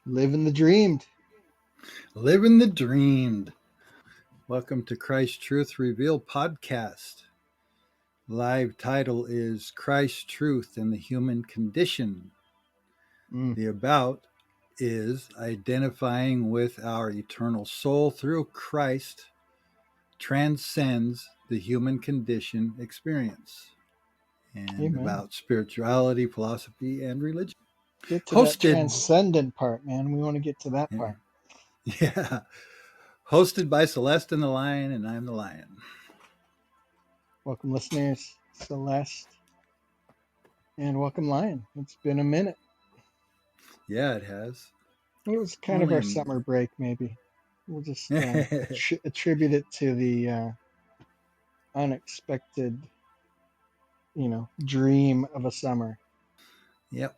Living the dreamed. Living the dreamed. Welcome to Christ Truth Reveal podcast. Live title is Christ Truth and the Human Condition. The about is identifying with our eternal soul through Christ transcends the human condition experience. And Amen. about spirituality, philosophy, and religion. Get to that Hosted, transcendent part, man. We want to get to that yeah, part. yeah, hosted by Celeste and the Lion, and I'm the Lion. Welcome, listeners. Celeste. And welcome, Lion. It's been a minute. Yeah, it has. It was kind of Only our a summer break, maybe. We'll just minute. attribute it to the unexpected, dream of a summer. Yep.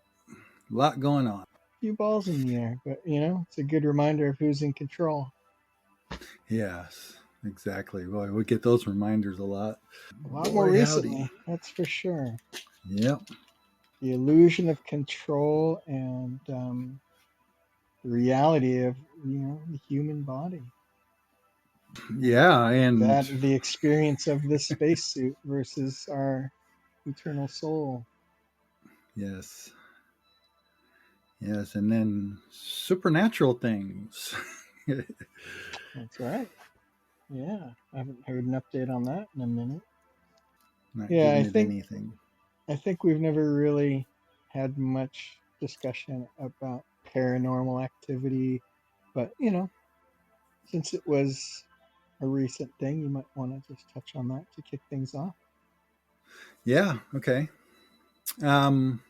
A lot going on. Few balls in the air, but, it's a good reminder of who's in control. Yes, exactly. Boy, we get those reminders a lot. A lot more Boy, howdy. recently, that's for sure. Yep. The illusion of control and the reality of the human body, Yeah, and that the experience of this spacesuit versus our eternal soul. yes. Yes, and then supernatural things. That's right. Yeah, I haven't heard an update on that in a minute. Not Yeah, giving i it think anything. i think we've never really had much discussion about paranormal activity, but since it was a recent thing, you might want to just touch on that to kick things off. Yeah, okay. Um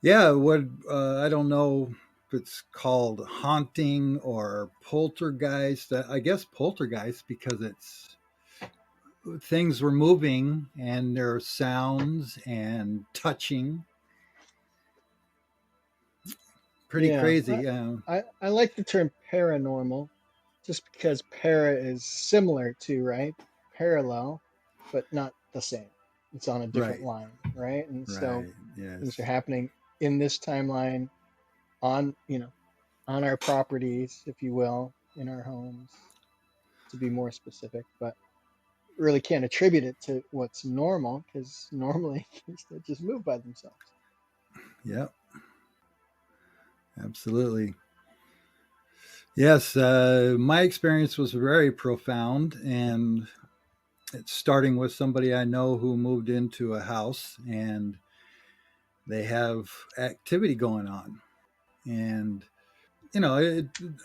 yeah, what I don't know if it's called haunting or poltergeist. I guess poltergeist because it's things were moving and there are sounds and touching. Pretty Yeah, crazy. I like the term paranormal just because para is similar to, right? Parallel, but not the same. It's on a different Right, line, right? And so right. things are Yes. happening in this timeline on, on our properties, if you will, in our homes, to be more specific, but really can't attribute it to what's normal because normally things don't just move by themselves. Yep. Absolutely. Yes. My experience was very profound, and it's starting with somebody I know who moved into a house, and they have activity going on, and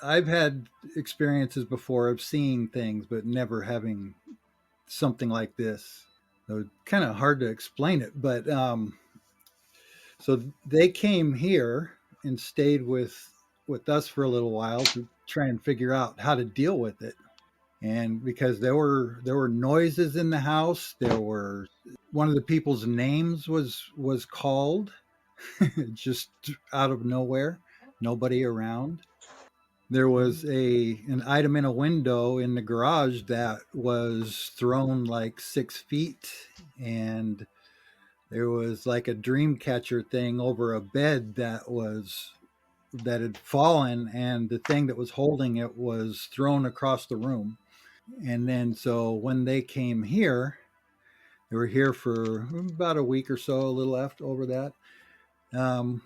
I've had experiences before of seeing things, but never having something like this. So kind of hard to explain it, but so they came here and stayed with us for a little while to try and figure out how to deal with it. And because there were noises in the house, there were one of the people's names was called just out of nowhere, nobody around. There was a an item in a window in the garage that was thrown like 6 feet, and there was like a dream catcher thing over a bed that had fallen, and the thing that was holding it was thrown across the room. And then so when they came here, they were here for about a week or so, a little after over that. Um,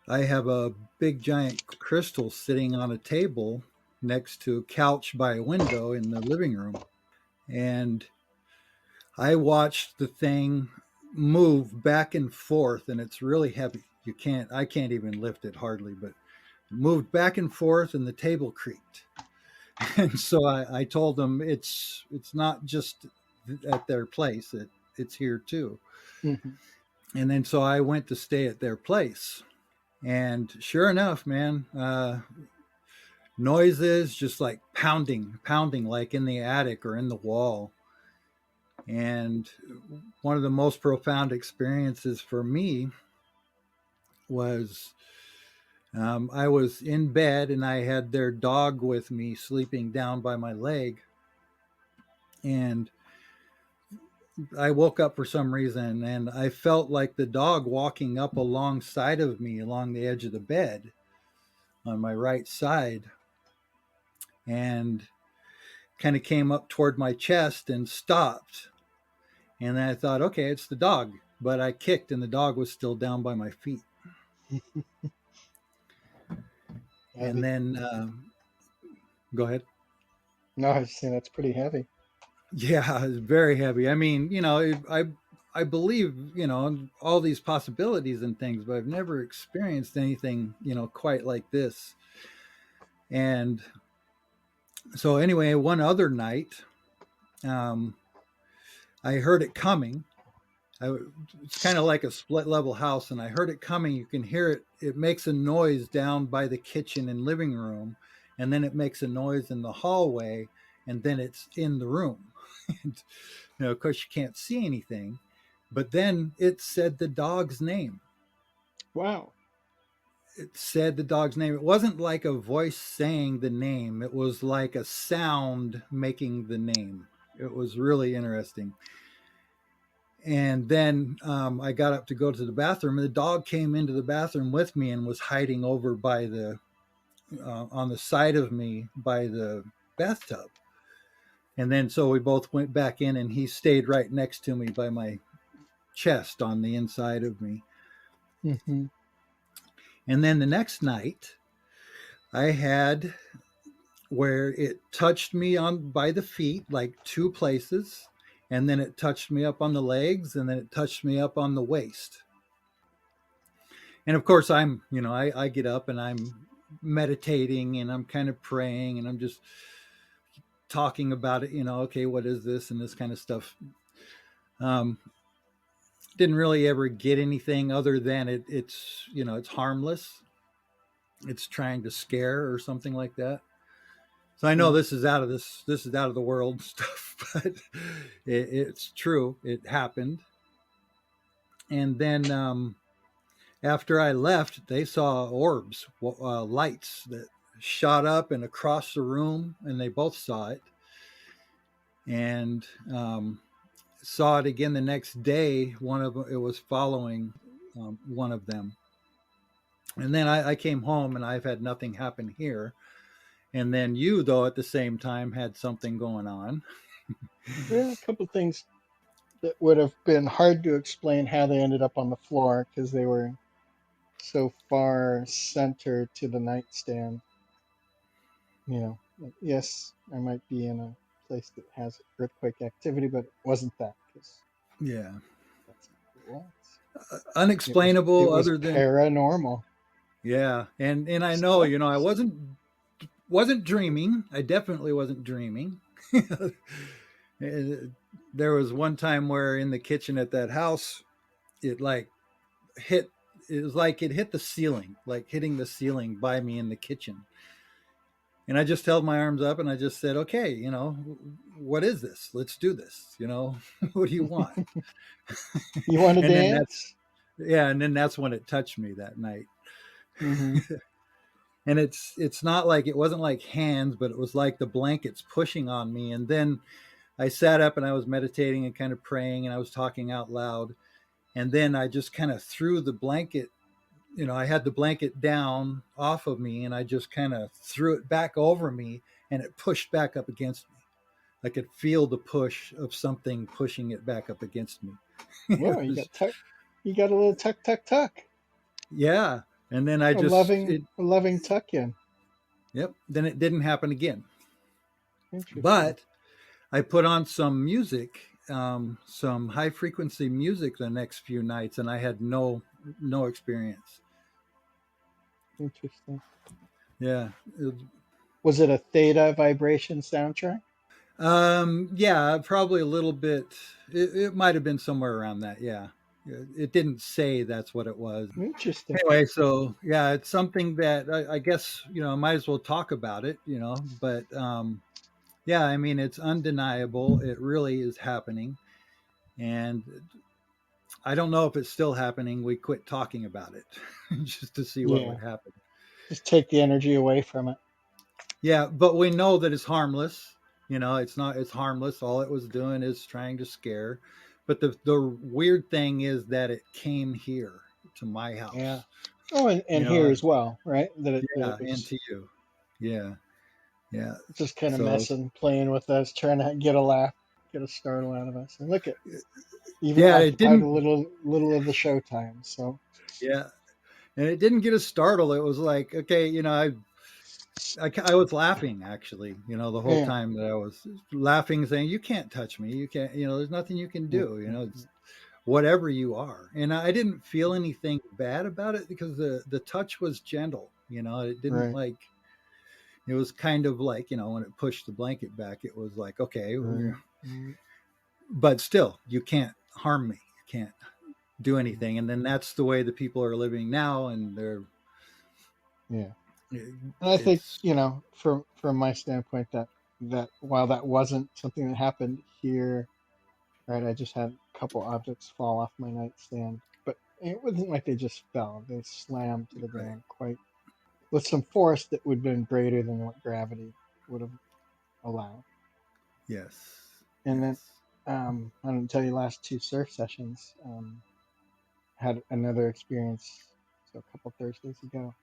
I have a big giant crystal sitting on a table next to a couch by a window in the living room. And I watched the thing move back and forth, and it's really heavy. I can't even lift it hardly, but it moved back and forth and the table creaked. And so I told them it's not just at their place, it's here too. Hmm. And then so I went to stay at their place. And sure enough, man, noises just like pounding like in the attic or in the wall. And one of the most profound experiences for me was I was in bed and I had their dog with me sleeping down by my leg. And I woke up for some reason and I felt like the dog walking up alongside of me along the edge of the bed on my right side, and kind of came up toward my chest and stopped. And then I thought, okay, it's the dog. But I kicked and the dog was still down by my feet. And Heavy. then, go ahead. No, I was just saying that's pretty heavy. Yeah, it's very heavy. I mean, I believe, all these possibilities and things, but I've never experienced anything, quite like this. And so anyway, one other night, um, I heard it coming. It's kind of like a split level house, and I heard it coming. You can hear it. It makes a noise down by the kitchen and living room, and then it makes a noise in the hallway, and then it's in the room. And, of course, you can't see anything, but then it said the dog's name. Wow. It said the dog's name. It wasn't like a voice saying the name, it was like a sound making the name. It was really interesting. And then I got up to go to the bathroom, and the dog came into the bathroom with me and was hiding over by the on the side of me by the bathtub. And then so we both went back in, and he stayed right next to me by my chest on the inside of me. Hmm. And then the next night, I had where it touched me on by the feet, like two places, and then it touched me up on the legs, and then it touched me up on the waist. And of course, I get up and I'm meditating and I'm kind of praying and I'm just talking about it, okay, what is this and this kind of stuff. Um, didn't really ever get anything other than it's harmless. It's trying to scare or something like that. So I know Yeah. this is out of the world stuff, but it's true. It happened. And then after I left, they saw orbs, lights that shot up and across the room, and they both saw it. And saw it again the next day. One of them, it was following one of them. And then I came home, and I've had nothing happen here. And then you, though, at the same time had something going on. Well, a couple of things that would have been hard to explain how they ended up on the floor because they were so far centered to the nightstand. Like, yes, I might be in a place that has earthquake activity, but it wasn't that because Yeah, that's not what it was. It was it unexplainable. was Other than paranormal. yeah, and I know Stuff. I wasn't dreaming. I definitely wasn't dreaming. There was one time where in the kitchen at that house, it like hit. It was like it hit the ceiling, like hitting the ceiling by me in the kitchen. And I just held my arms up and I just said, "Okay, what is this? Let's do this. What do you want?" You want to And then that's dance? yeah, and then that's when it touched me that night. Hmm. And it's not like it wasn't like hands, but it was like the blankets pushing on me. And then I sat up and I was meditating and kind of praying and I was talking out loud. And then I just kind of threw the blanket, I had the blanket down off of me and I just kind of threw it back over me and it pushed back up against me. I could feel the push of something pushing it back up against me. Whoa, It you was, got tuck. You got a little tuck, tuck, tuck. yeah. And then I A just, loving, a loving tuck in. yep. Then it didn't happen again. Interesting. But I put on some music, some high frequency music the next few nights, and I had no experience. Interesting. Yeah, Was it a theta vibration soundtrack? yeah, probably a little bit. It might have been somewhere around that. Yeah, it didn't say that's what it was. Interesting. Anyway, so yeah, it's something that I guess I might as well talk about it. But yeah, I mean it's undeniable. It really is happening, and I don't know if it's still happening. We quit talking about it just to see what would Yeah. happen. Just take the energy away from it. Yeah, but we know that it's harmless. It's not, it's harmless. All it was doing is trying to scare. But the weird thing is that it came here to my Yeah. house. Oh, and You here know, as well, right? That it yeah, and was to you. Yeah, yeah. just kind of So messing, playing with us, trying to get a laugh, get a startle out of us. And look at even yeah, it occupied didn't. a little of the show time. So Yeah, and it didn't get us startled. It was like, okay, I was laughing actually, the whole yeah, time that I was laughing, saying, "You can't touch me. You can't. There's nothing you can yeah, do. yeah, yeah. It's whatever you are." And I didn't feel anything bad about it because the touch was gentle. It didn't Right, like. It was kind of like when it pushed the blanket back, it was like, okay, right, right. but still, you can't harm me. You can't do Yeah, anything. And then that's the way the people are living now, and yeah. And I think it's from my standpoint that while that wasn't something that happened here, right? I just had a couple objects fall off my nightstand, but it wasn't like they just fell. They slammed to the right. ground quite with some force that would have been greater than what gravity would have allowed. Yes, And then yes. I didn't tell you last two surf sessions. Had another experience so a couple Thursdays ago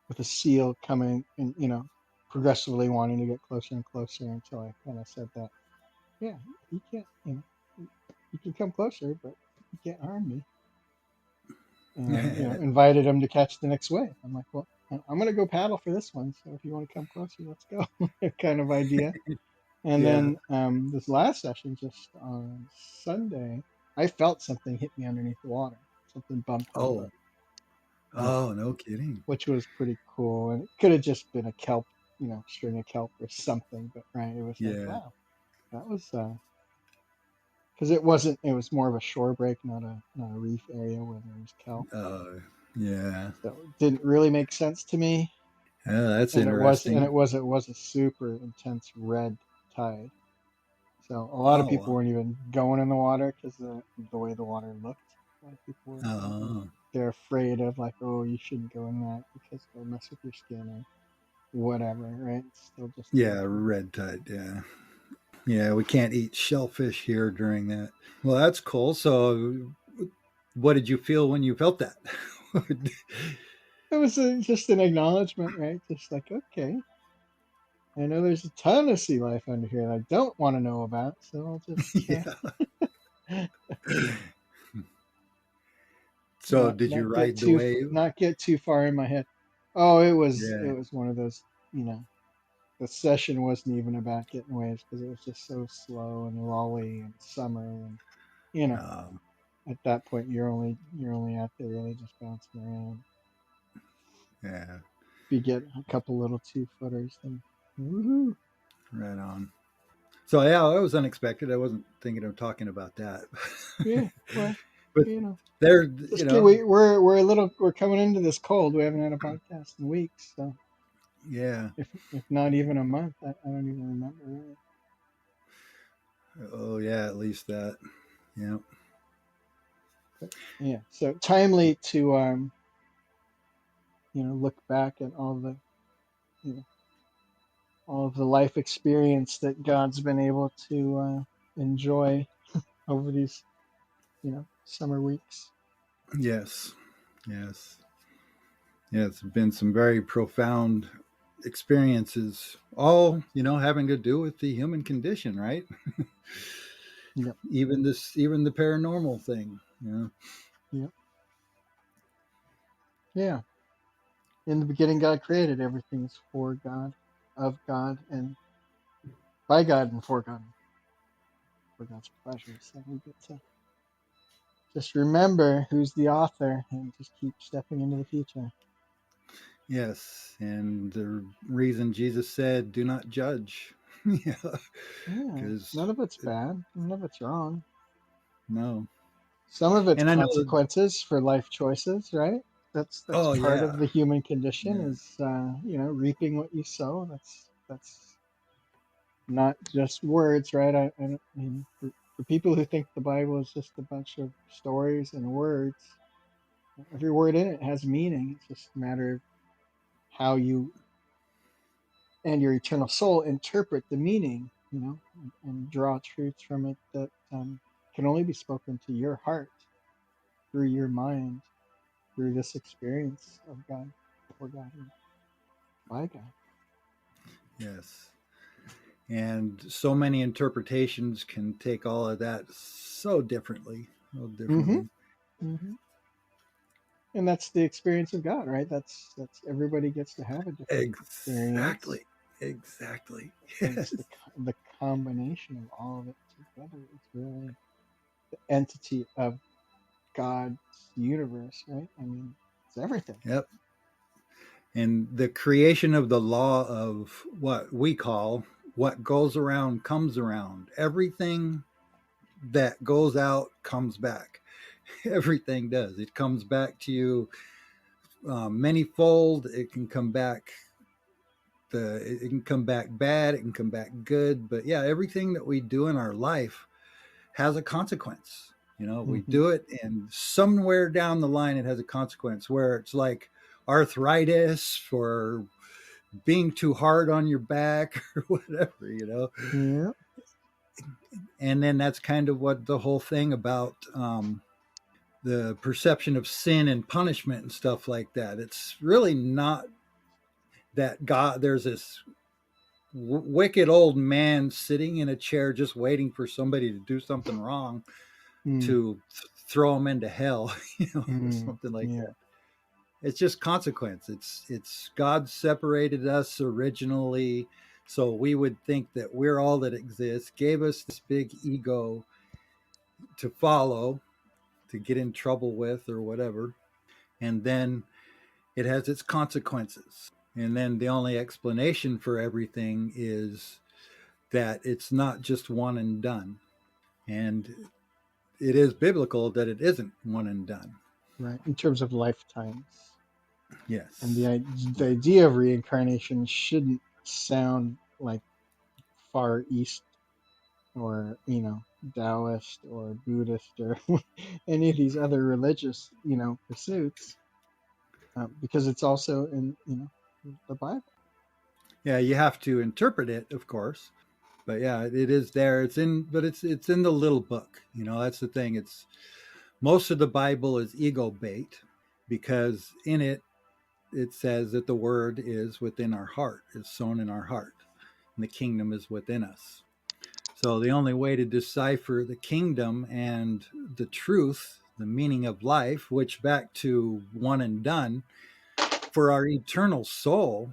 with a seal coming and progressively wanting to get closer and closer until I kind of said that yeah you can't you can come closer but you can't harm me and invited him to catch the next wave. I'm like, well, I'm gonna go paddle for this one, so if you want to come closer, let's go. Kind of idea. And Yeah. then this last session, just on Sunday, I felt something hit me underneath the water. Something bumped my Oh, foot, right? oh, no kidding. Which was pretty cool. And it could have just been a kelp, string of kelp or something. But right, it was like, Yeah. wow, that was because it wasn't. It was more of a shore break, not a reef area where there was kelp. Uh, yeah. So it didn't really make sense to me. Yeah, that's And interesting. it was a super intense red tide. So a lot of Oh, people wow. weren't even going in the water because the way the water looked. A lot of people were Oh, they're afraid of like, oh, you shouldn't go in that because it'll mess with your skin or whatever, right? It's still just the yeah, ocean. red tide. Yeah. Yeah, we can't eat shellfish here during that. Well, that's cool. So, what did you feel when you felt that? It was just an acknowledgement, right? Just like, okay, I know there's a ton of sea life under here that I don't want to know about, so I'll just Yeah. So, did you ride the wave? not get too far in my head. Oh, it Yeah. was one of those, the session wasn't even about getting waves because it was just so slow and lolly and summer and you know Um, at that point you're only out there really just bouncing around. yeah. If you get a couple little 2 footers, then woohoo! Right on. So, yeah, it was unexpected. I wasn't thinking of talking about that. Yeah, well, But you know, there, just get we're coming into this cold. We haven't had a podcast in weeks, so yeah. if not even a month, I don't even remember really. Oh, yeah, at least that. Yeah. But yeah, so timely to look back at you know all of the life experience that God's been able to enjoy over these, summer weeks. Yes. Yes. Yeah, it's been some very profound experiences, all, having to do with the human condition, right? Yep, Even the paranormal thing. yep, yeah. In the beginning, God created everything is for God, of God, and by God, and for God's pleasure. So we get to just remember who's the author and just keep stepping into the future. Yes, and the reason Jesus said, "Do not judge," yeah, Yeah, because none of it's bad, none of it's wrong. no, Some of it's and I know that. consequences for life choices, right? That's Oh part of yeah, the human condition yeah, is reaping what you sow. That's not just words, right? I mean for people who think the Bible is just a bunch of stories and words, every word in it has meaning. It's just a matter of how you and your eternal soul interpret the meaning, and draw truths from it that can only be spoken to your heart through your mind, through this experience of God, for God, and by God. Yes. And so many interpretations can take all of that so differently, so Mm-hmm. differently. Mm-hmm. And that's the experience of God, right? That's everybody gets to have a different experience, Exactly. Exactly. and it's Yes. the combination of all of it together. It's really the entity of God's universe, right? I mean, it's everything. Yep. And the creation of the law of what we call what goes around comes around. Everything that goes out comes back. Everything does. It comes back to you manyfold. It can come back. It can come back bad. It can come back good. But yeah, everything that we do in our life has a consequence. You know, we Mm-hmm. do it, and somewhere down the line, it has a consequence. Where it's like arthritis for being too hard on your back or whatever. You know, Yeah. and then that's kind of what the whole thing about the perception of sin and punishment and stuff like that. It's really not that God, there's this wicked old man sitting in a chair just waiting for somebody to do something wrong Mm, to throw him into hell, or mm, something like yeah. that. It's just consequence. It's God separated us originally, so we would think that we're all that exists, gave us this big ego to follow, to get in trouble with or whatever, and then it has its consequences. And then the only explanation for everything is that it's not just one and done. And it is biblical that it isn't one and done. Right. In terms of lifetimes. And Yes. the idea of reincarnation shouldn't sound like Far East or, Taoist or Buddhist or any of these other religious, pursuits, because it's also in, the Bible. Yeah, you have to interpret it, of course. But yeah, it is there. It's in, but it's in the little book. You know, that's the thing. It's most of the Bible is ego bait because in it it says that the word is within our heart, is sown in our heart, and the kingdom is within us. So the only way to decipher the kingdom and the truth, the meaning of life, which back to one and done, for our eternal soul,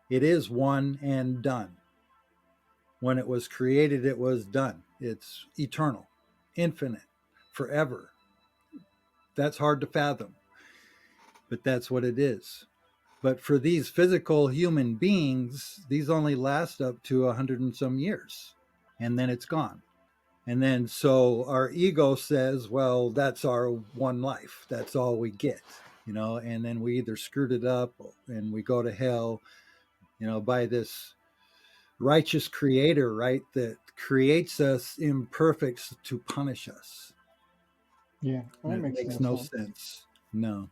it is one and done. When it was created, it was done. It's eternal, infinite, forever. That's hard to fathom, but that's what it is. But for these physical human beings, these only last up to 100 and some years, and then it's gone. And then so our ego says, well, that's our one life. That's all we get, and then we either screwed it up and we go to hell, by this righteous creator, right? That creates us imperfect to punish us. Yeah, And that it makes makes no no sense. sense. No.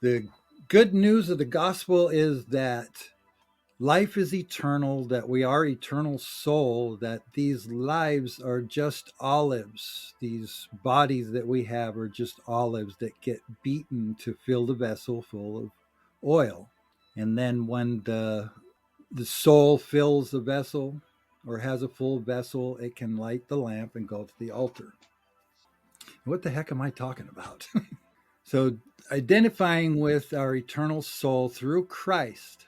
The good news of the gospel is that life is eternal, that we are eternal soul, that these lives are just olives. These bodies that we have are just olives that get beaten to fill the vessel full of oil. And then when the soul fills the vessel or has a full vessel, it can light the lamp and go to the altar. What the heck am I talking about? So, identifying with our eternal soul through Christ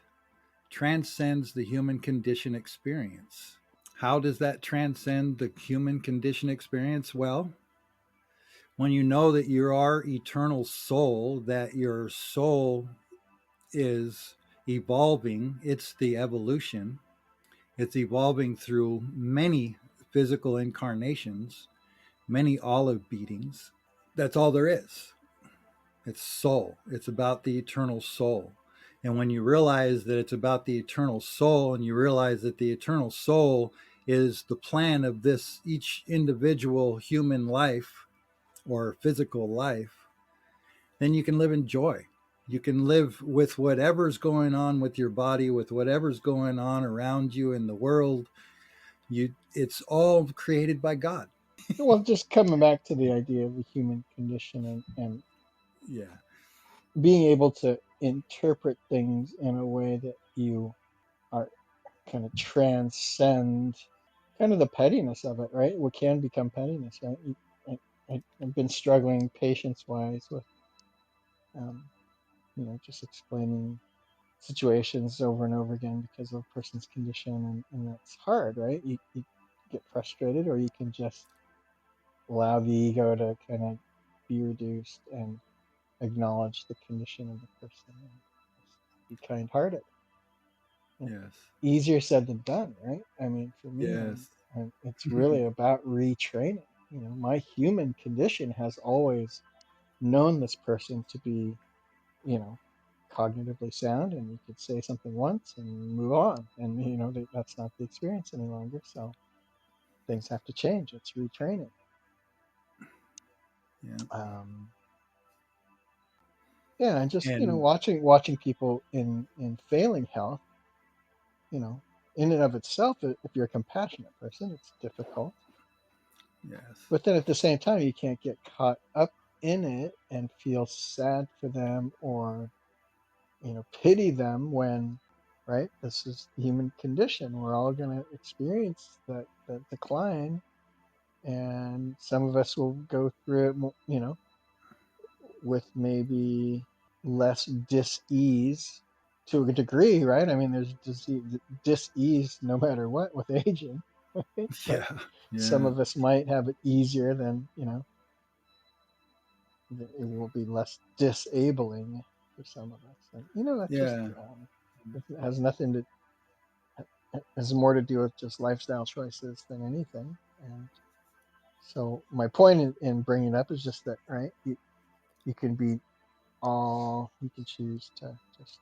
transcends the human condition experience. How does that transcend the human condition experience? Well, when you know that you are eternal soul, that your soul is evolving, it's the evolution. It's evolving through many physical incarnations, many olive beatings. That's all there is. It's soul. It's about the eternal soul. And when you realize that it's about the eternal soul, and you realize that the eternal soul is the plan of this each individual human life or physical life, then you can live in joy. You can live with whatever's going on with your body, with whatever's going on around you in the world. it's all created by God. Well, just coming back to the idea of the human condition and Yeah. being able to interpret things in a way that you are kind of transcend kind of the pettiness of it, right? What can become pettiness, right? I've been struggling patience wise with, um, just explaining situations over and over again because of a person's condition, and that's hard, right? You get frustrated, or you can just allow the ego to kind of be reduced and acknowledge the condition of the person and just be kind hearted. Yes. Easier said than done, right? I mean, for me, Yes. it's really about retraining. My human condition has always known this person to be, you know, cognitively sound, and you could say something once and move on, and that's not the experience any longer. So things have to change. It's retraining. Yeah. Um, yeah, and just And watching people in failing health, you know, in and of itself, if you're a compassionate person, it's difficult. yes. But then at the same time, you can't get caught up in it and feel sad for them, or, pity them when, right? This is the human condition. We're all going to experience that decline. And some of us will go through it, with maybe less dis-ease to a degree, right? I mean, there's dis-ease no matter what with aging, right? But Yeah. some Yeah. of us might have it easier than, it will be less disabling for some of us. And, that's just, Yeah. it has nothing to, it has more to do with just lifestyle choices than anything. And so my point in bringing it up is just that, right? You can be you can choose to just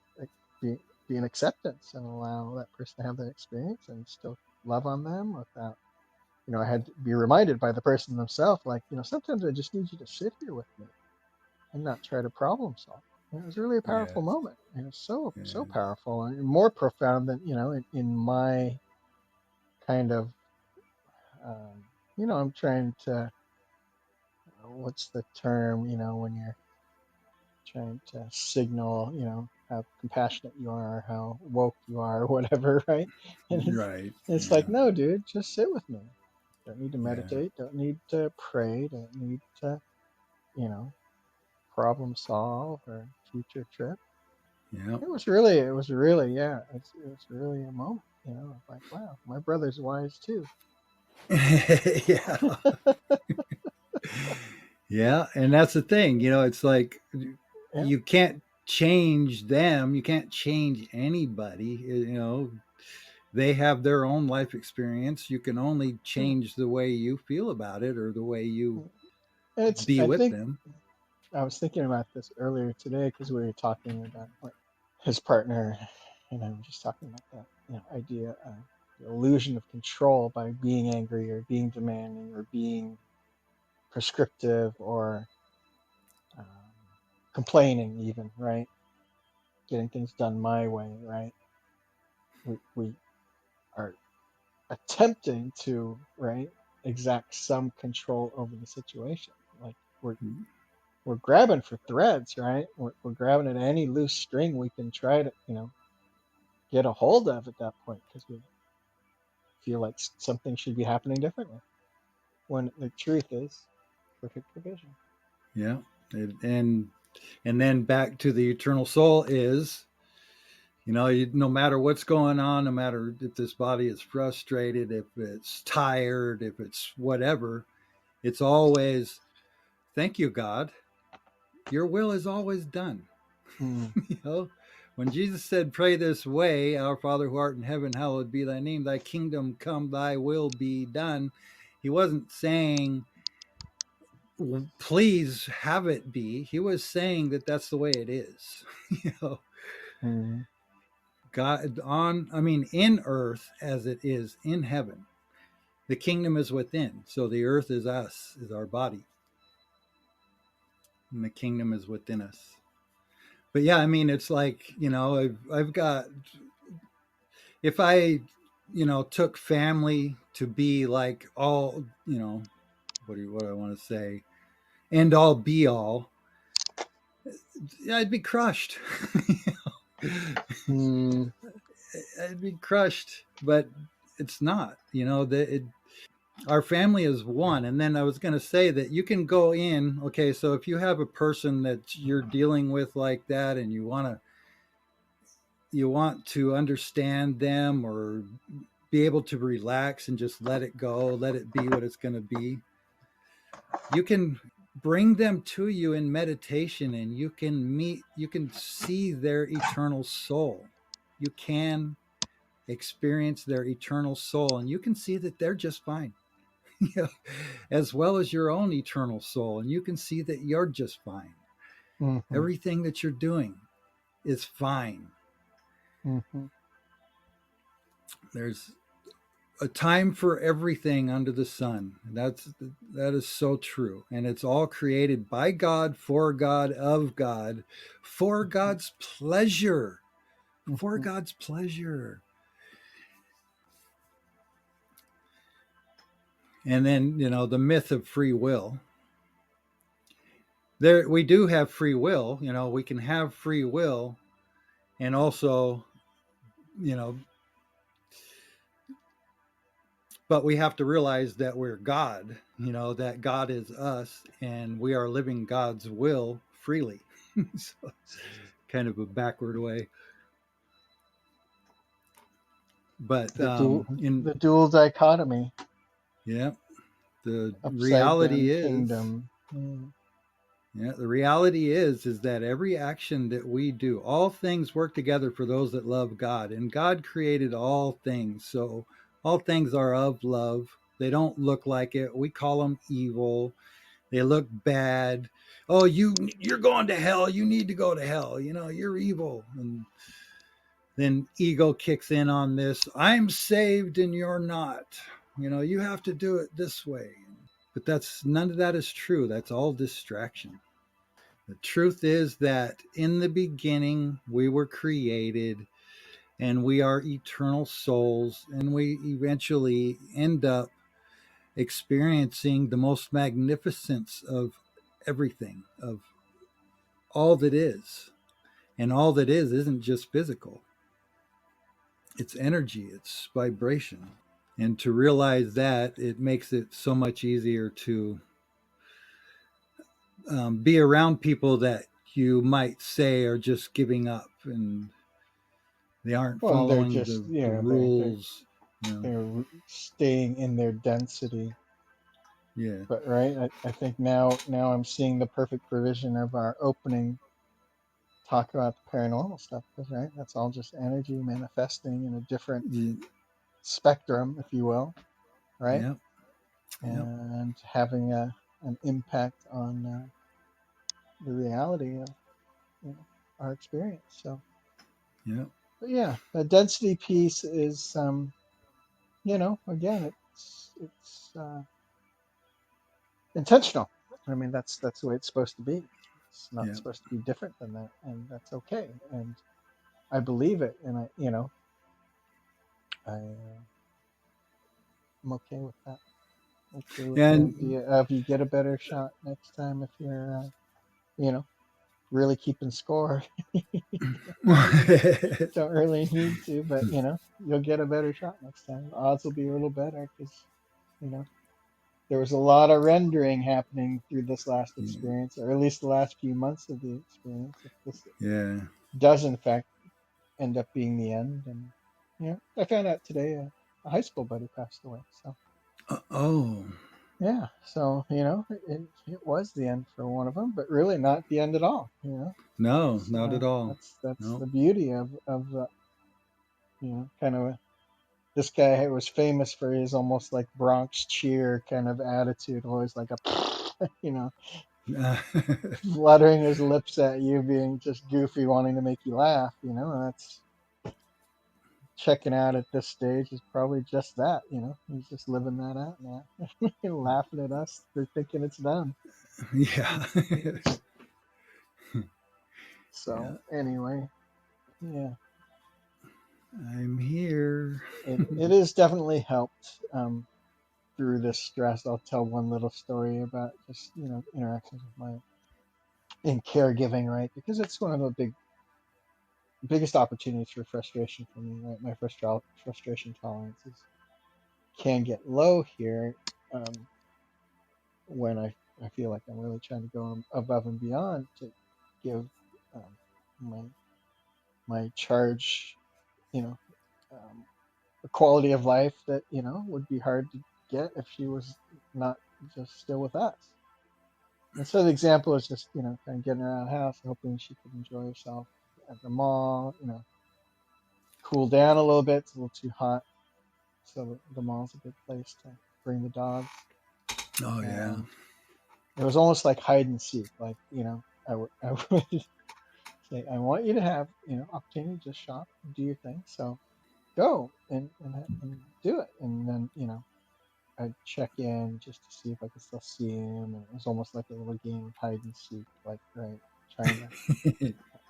be, be in acceptance and allow that person to have that experience and still love on them without, I had to be reminded by the person themselves, like, sometimes I just need you to sit here with me and not try to problem solve. And it was really a powerful Yes. moment. And it's so, so Yes. powerful and more profound than, in my kind of, I'm trying to, what's the term, when you're trying to signal, how compassionate you are, how woke you are, or whatever, right? And Right. it's like, Yeah. no, dude, just sit with me. Don't need to Yeah. meditate, don't need to pray, don't need to, you know, problem solve or future trip. Yeah. It was really, yeah, it was really a moment, of like, wow, my brother's wise too. yeah. Yeah. And that's the thing. It's like Yeah. you can't change them. You can't change anybody. They have their own life experience. You can only Yeah. change the way you feel about it or the way you And it's, be I with think, them. I was thinking about this earlier today because we were talking about like his partner, and I were just talking about that, idea of the illusion of control by being angry or being demanding or being prescriptive or, um, complaining, even, right? Getting things done my way, right? We are attempting to, right, exact some control over the situation. Like we're grabbing for threads, right? We're grabbing at any loose string we can try to, get a hold of at that point because we feel like something should be happening differently. When the truth is perfect provision. Yeah. And then back to the eternal soul is, no matter what's going on, no matter if this body is frustrated, if it's tired, if it's whatever, it's always, thank you, God. Your will is always done. Mm, you know, when Jesus said, pray this way, Our Father who art in heaven, hallowed be thy name, thy kingdom come, thy will be done. He wasn't saying, please have it be. He was saying that that's the way it is. you know, mm, God in earth as it is in heaven. The kingdom is within. So the earth is us, is our body, and the kingdom is within us. But yeah, it's like, I've got, if I took family to be like all, what do I want to say, end all be all, I'd be crushed. Hmm. I'd be crushed, but it's not. Our family is one. And then I was going to say that you can go in. Okay, so if you have a person that you're dealing with like that, and you want to understand them, or be able to relax and just let it go, let it be what it's going to be, you can bring them to you in meditation, and you can see their eternal soul. You can experience their eternal soul, and you can see that they're just fine. As well as your own eternal soul, and you can see that you're just fine. Hmm. Everything that you're doing is fine. Hmm. There's a time for everything under the sun. That is so true, and it's all created by God, for God, of God, for God's pleasure. For Hmm. God's pleasure. And then, the myth of free will. There, we do have free will. We can have free will, and also, you know, but we have to realize that we're God. That God is us, and we are living God's will freely. So, kind of a backward way, but The dual, in the dual dichotomy, yeah, the upside reality down is kingdom. Mm. Yeah, the reality is that every action that we do, all things work together for those that love God. And God created all things. So all things are of love. They don't look like it. We call them evil. They look bad. Oh, you're going to hell. You need to go to hell. You're evil. And then ego kicks in on this. I'm saved and you're not. You have to do it this way. But that's none of that is true. That's all distraction. The truth is that in the beginning we were created, and we are eternal souls, and we eventually end up experiencing the most magnificence of everything, of all that is. And all that is isn't just physical, it's energy, it's vibration. And to realize that, it makes it so much easier to be around people that you might say are just giving up, and they aren't Well, and they're following just, the they're rules. You know, staying in their density. yeah, But right, I think now I'm seeing the perfect provision of our opening talk about the paranormal stuff, because right, that's all just energy manifesting in a different spectrum, if you will, right, yeah, yeah, and having an impact on the reality of our experience. So, yeah, but yeah, the density piece is again, it's intentional. I mean, that's the way it's supposed to be. It's not yeah, supposed to be different than that, and that's okay. And I believe it, and I'm okay with that. Okay with the and idea of you get a better shot next time if you're, really keeping score. Don't really need to, but you'll get a better shot next time. The odds will be a little better because you know there was a lot of rendering happening through this last experience, or at least the last few months of the experience. If this yeah. does in fact end up being the end, and I found out today a high school buddy passed away. So Oh yeah, so it was the end for one of them, but really not the end at all. no, It's not at all. that's No. the beauty of kind of this guy was famous for his almost like Bronx cheer kind of attitude, always like a fluttering his lips at you, being just goofy, wanting to make you laugh. And that's checking out at this stage is probably just that. He's just living that out now, laughing at us for thinking it's done. Yeah, yeah, So anyway, yeah. I'm here. it has definitely helped through this stress. I'll tell one little story about just interactions with my in caregiving, right? Because it's one of the biggest opportunities for frustration for me, right? My frustration tolerances can get low here um, when I feel like I'm really trying to go above and beyond to give um, my my charge, you know, um, a quality of life that would be hard to get if she was not just still with us. And so the example is just kind of getting her out of the house, hoping she could enjoy herself at the mall, cool down a little bit. It's a little too hot, so the mall's a good place to bring the dogs. Oh yeah. And it was almost like hide and seek. Like I would say, I want you to have opportunity to just shop and do your thing. So go and do it. And then I'd check in just to see if I could still see him. And it was almost like a little game of hide and seek, like right, trying to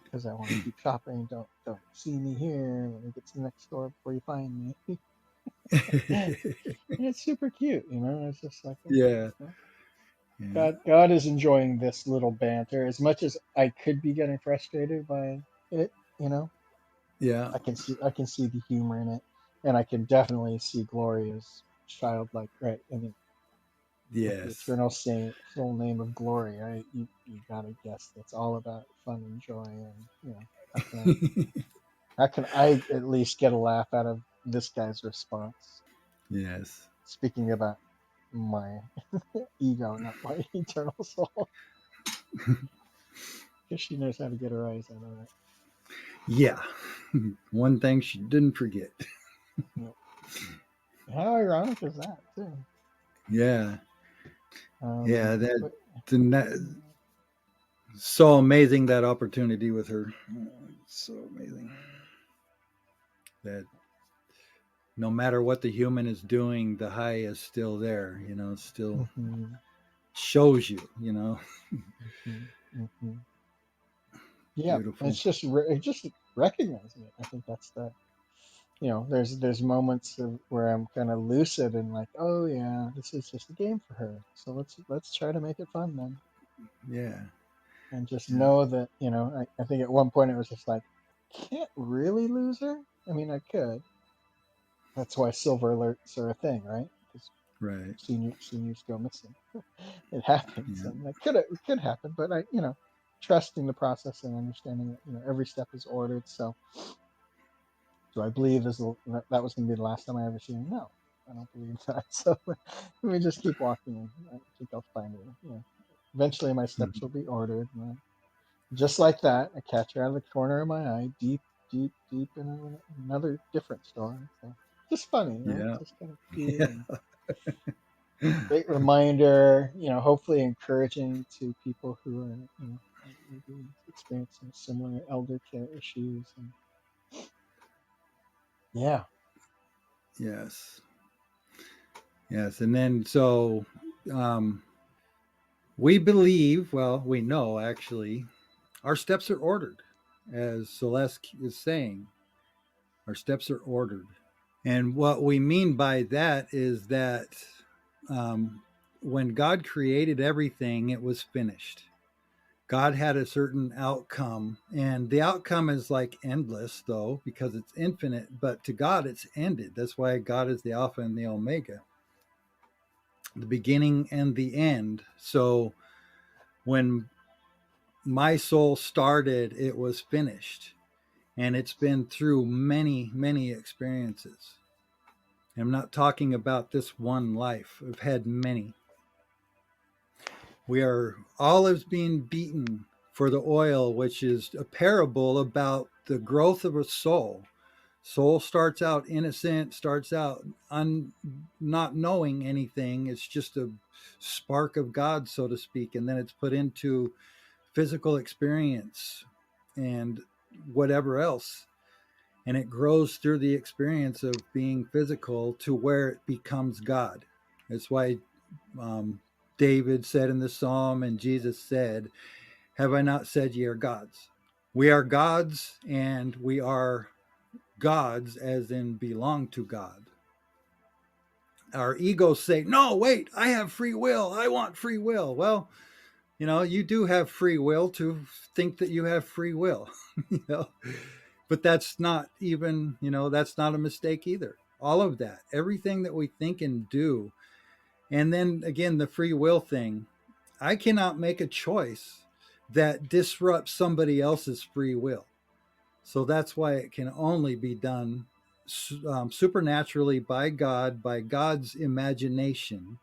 because I want to keep shopping. Don't see me here. Let me get to the next store before you find me. And it's super cute. It's just like okay, Yeah. Yeah. God is enjoying this little banter as much as I could be getting frustrated by it. You know, Yeah. I can see the humor in it, and I can definitely see Gloria's childlike. Right, I mean, with the Yes. eternal saint full name of Glory, right? You gotta guess that's all about fun and joy, and how can I how can I at least get a laugh out of this guy's response? Yes. Speaking about my ego, not my eternal soul, because she knows how to get her eyes out of it. Yeah. One thing she didn't forget. Yep. How ironic is that too? Yeah. Yeah. That But so amazing, that opportunity with her. So amazing that no matter what the human is doing, the high is still there. Still hmm shows you. hmm hmm yeah, Beautiful. it's just recognizing it. I think that's the there's moments where I'm kind of lucid and like, oh yeah, this is just a game for her. So let's try to make it fun then, Yeah. and just Yeah. know that I think at one point it was just like, can't really lose her. I mean, I could. That's why silver alerts are a thing, right? Because Right. seniors go missing. It happens, Yeah. and it could happen. But trusting the process and understanding that every step is ordered. So do I believe that was going to be the last time I ever see him? No, I don't believe that. So let me just keep walking, and I think I'll find her. Eventually my steps will be ordered, and just like that, I catch her out of the corner of my eye, deep, deep, deep in another different store. So just funny, right? Yeah. Just kind of cute Yeah. and great reminder. Hopefully encouraging to people who are maybe experiencing similar elder care issues, and yeah. Yes. Yes. And then so um, we believe, well, we know actually, our steps are ordered, as Celeste is saying. Our steps are ordered. And what we mean by that is that um, when God created everything, it was finished. God had a certain outcome, and the outcome is like endless, though, because it's infinite, but to God, it's ended. That's why God is the Alpha and the Omega, the beginning and the end. So when my soul started, it was finished, and it's been through many, many experiences. I'm not talking about this one life. I've had many. We are olives being beaten for the oil, which is a parable about the growth of a soul. Soul starts out innocent, starts out not knowing anything. It's just a spark of God, so to speak, and then it's put into physical experience and whatever else. And it grows through the experience of being physical to where it becomes God. That's why um, David said in the psalm, and Jesus said, "Have I not said ye are gods?" We are gods, and we are gods, as in belong to God. Our egos say, no, wait, I have free will. I want free will. Well, you do have free will to think that you have free will, you know, but that's not even, that's not a mistake either. All of that, everything that we think and do. And then again, the free will thing, I cannot make a choice that disrupts somebody else's free will. So that's why it can only be done supernaturally by God, by God's imagination.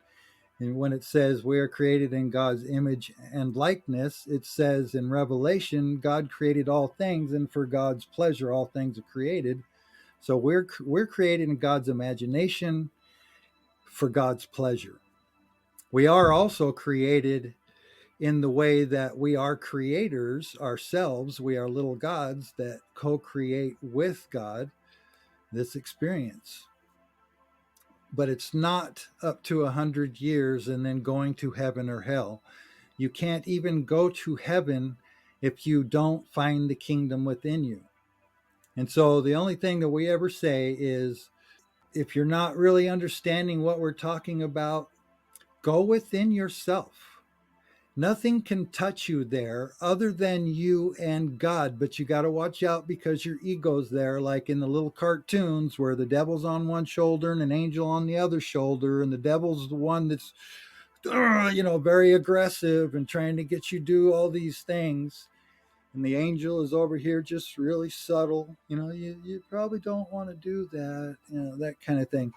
And when it says we are created in God's image and likeness, it says in Revelation, God created all things, and for God's pleasure, all things are created. So we're created in God's imagination for God's pleasure. We are also created in the way that we are creators ourselves. We are little gods that co-create with God this experience. But it's not up to 100 years and then going to heaven or hell. You can't even go to heaven if you don't find the kingdom within you. And so the only thing that we ever say is, if you're not really understanding what we're talking about, go within yourself. Nothing can touch you there other than you and God. But you got to watch out, because your ego's there, like in the little cartoons where the devil's on one shoulder and an angel on the other shoulder, and the devil's the one that's very aggressive and trying to get you to do all these things, and the angel is over here just really subtle. You probably don't want to do that, that kind of thing.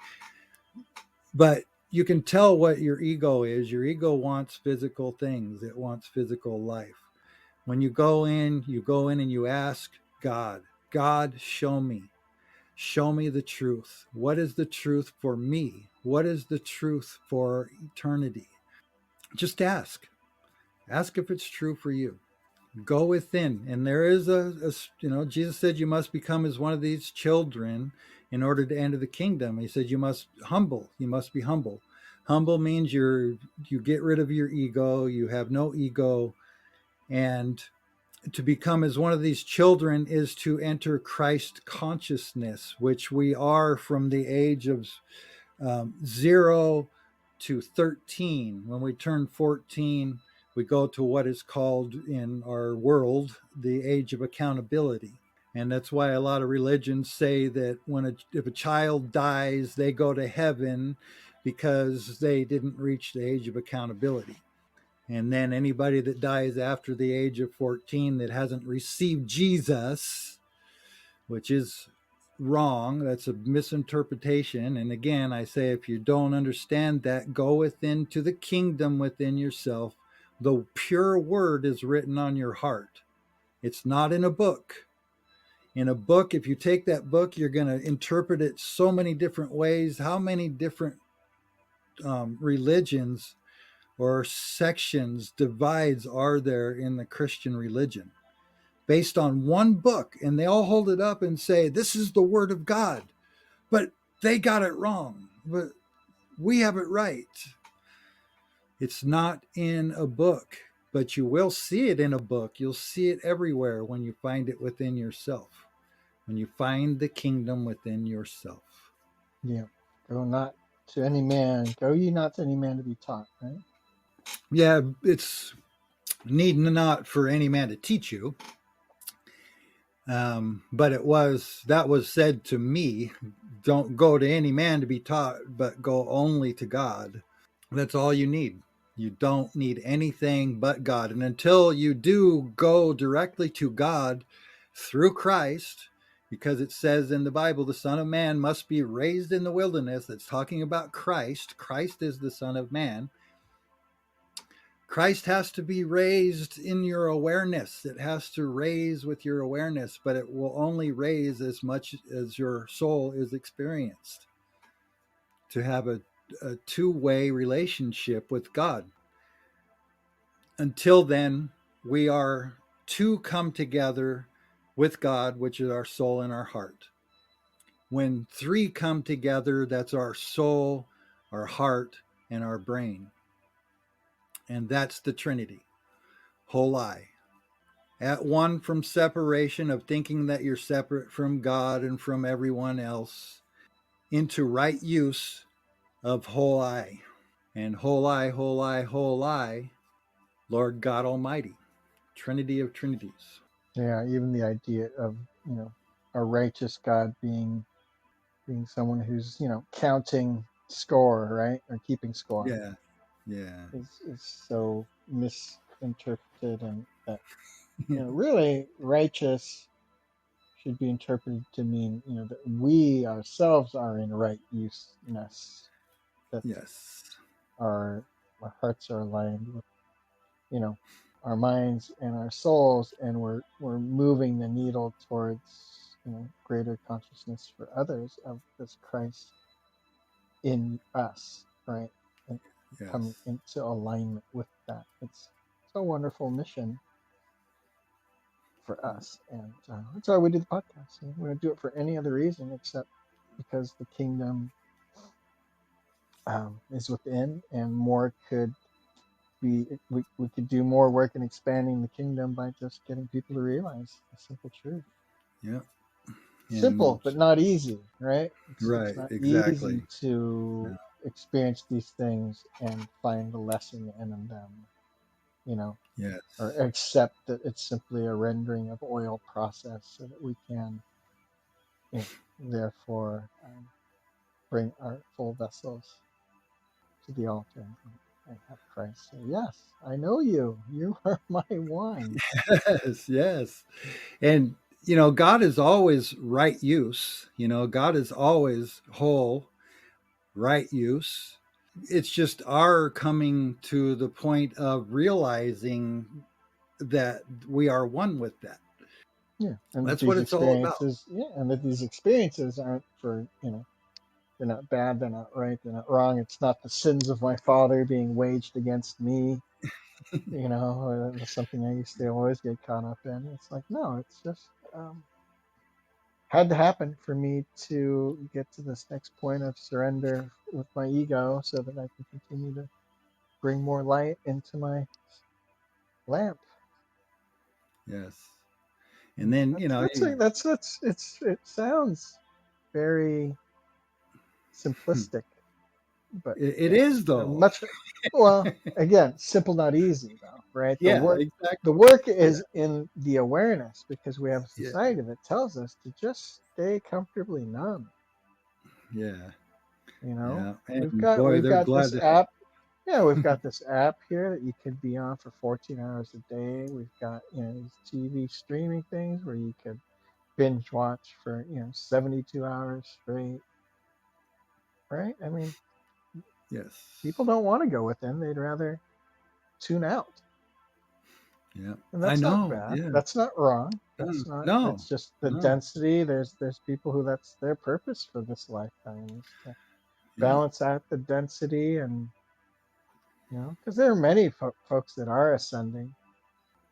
But you can tell what your ego is. Your ego wants physical things. It wants physical life. When you go in and you ask God, God, show me the truth. What is the truth for me? What is the truth for eternity? Just ask. Ask if it's true for you. Go within. And there is Jesus said you must become as one of these children in order to enter the kingdom. He said you must be humble. Humble means you get rid of your ego, you have no ego. And to become as one of these children is to enter Christ consciousness, which we are from the age of 0 to 13. When we turn 14, we go to what is called in our world the age of accountability. And that's why a lot of religions say that if a child dies, they go to heaven because they didn't reach the age of accountability. And then anybody that dies after the age of 14 that hasn't received Jesus, which is wrong, that's a misinterpretation. And again, I say, if you don't understand that, go within to the kingdom within yourself. The pure word is written on your heart. It's not in a book. In a book, if you take that book, you're going to interpret it so many different ways. How many different religions or sections, divides are there in the Christian religion based on one book? And they all hold it up and say, this is the word of God, but they got it wrong, but we have it right. It's not in a book, but you will see it in a book. You'll see it everywhere when you find it within yourself, when you find the kingdom within yourself. Yeah. Go not to any man. Go ye not to any man to be taught, right? Yeah, it's need not for any man to teach you. But that was said to me, don't go to any man to be taught, but go only to God. That's all you need. You don't need anything but God. And until you do go directly to God through Christ, because it says in the Bible, the Son of Man must be raised in the wilderness. That's talking about Christ. Christ is the Son of Man. Christ has to be raised in your awareness. It has to raise with your awareness, but it will only raise as much as your soul is experienced, to have a two-way relationship with God. Until then, we are to come together with God, which is our soul and our heart. When three come together, that's our soul, our heart, and our brain. And that's the Trinity. Whole I. at one from separation of thinking that you're separate from God and from everyone else, into right use of whole I. And whole I, whole I, whole I, Lord God Almighty, Trinity of Trinities. Yeah, even the idea of, a righteous God being someone who's, counting score, right? Or keeping score Yeah, yeah, is so misinterpreted, and that, really righteous should be interpreted to mean, that we ourselves are in right useness, that yes, our our hearts are aligned with, you know, our minds and our souls, and we're moving the needle towards, greater consciousness for others of this Christ in us, right? And coming yes, into alignment with that. It's a wonderful mission for us, and that's why we do the podcast. And we don't do it for any other reason except because the kingdom is within, and more could be. We could do more work in expanding the kingdom by just getting people to realize the simple truth. yeah, and Simple, but not easy, right? It's right, not easy exactly. to Yeah, experience these things and find the lesson in them, you know, or yes, accept that it's simply a rendering of oil process, so that we can, therefore, bring our full vessels to the altar, and have Christ say, "Yes, I know you. You are my one." yes, yes. And God is always right use. God is always whole, right use. It's just our coming to the point of realizing that we are one with that. Yeah, and that That's what these it's all about. experiences, yeah, and that these experiences aren't for, they're not bad, they're not right, they're not wrong. It's not the sins of my father being waged against me, that's something I used to always get caught up in. It's like, no, it's just had to happen for me to get to this next point of surrender with my ego, so that I can continue to bring more light into my lamp. Yes. And And then, it sounds very simplistic, but it is though. much, well, again, simple not easy, though, right? the Yeah, work the exactly. work Yeah. is in the awareness, because we have a Yeah. society that tells us to just stay comfortably numb. Yeah. you know Yeah. we've And got boy, we've they're got glad this to app. Yeah, we've got this app here that you could be on for 14 hours a day. We've got, these TV streaming things where you could binge watch for, 72 hours straight, right? I mean, people yes. don't want to go within, they'd rather tune out. Yeah. And I that's not know. bad, Yeah. that's not wrong, that's No. just the No. density. There's people who that's their purpose for this lifetime, is to Yeah. balance out the density. And because there are many folks that are ascending,